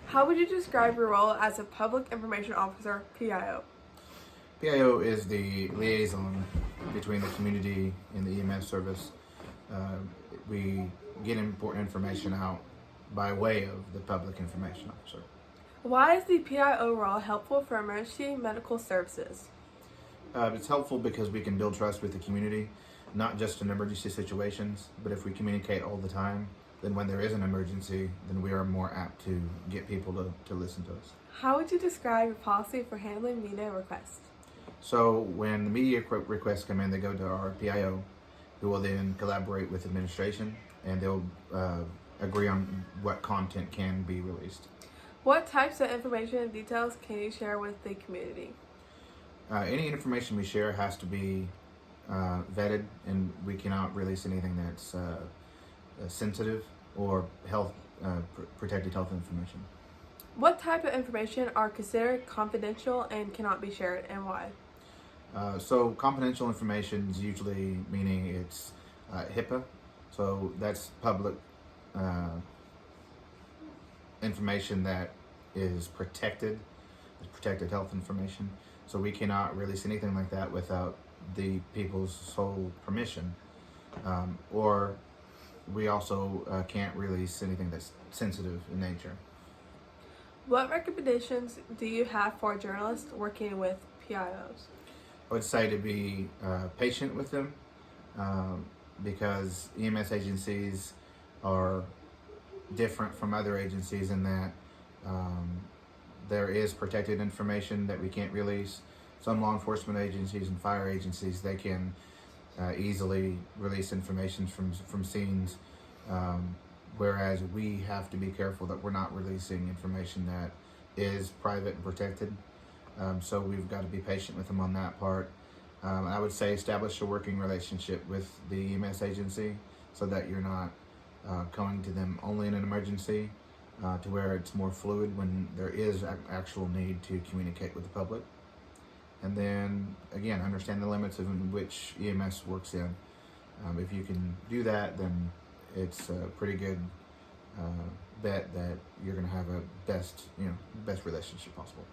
How would you describe your role as a Public Information Officer, PIO? PIO is the liaison between the community and the EMS service. We get important information out by way of the Public Information Officer. Why is the PIO role helpful for emergency medical services? It's helpful because we can build trust with the community, not just in emergency situations, but if we communicate all the time, then when there is an emergency, then we are more apt to get people to listen to us. How would you describe your policy for handling media requests? So when the media requests come in, they go to our PIO, who will then collaborate with administration, and they'll agree on what content can be released. What types of information and details can you share with the community? Any information we share has to be vetted, and we cannot release anything that's sensitive or protected health information. What type of information are considered confidential and cannot be shared, and why? So confidential information is usually meaning it's HIPAA, so that's public information that is protected. It's protected health information. So we cannot release anything like that without the people's sole permission, or we also can't release anything that's sensitive in nature. What recommendations do you have for journalists working with PIOs? I would say to be patient with them, because EMS agencies are different from other agencies in that there is protected information that we can't release. Some law enforcement agencies and fire agencies, they can easily release information from scenes, whereas we have to be careful that we're not releasing information that is private and protected. So we've got to be patient with them on that part. I would say establish a working relationship with the EMS agency so that you're not going to them only in an emergency, to where it's more fluid when there is actual need to communicate with the public. And then again, understand the limits of which EMS works in. If you can do that, then it's a pretty good bet that you're going to have a best relationship possible.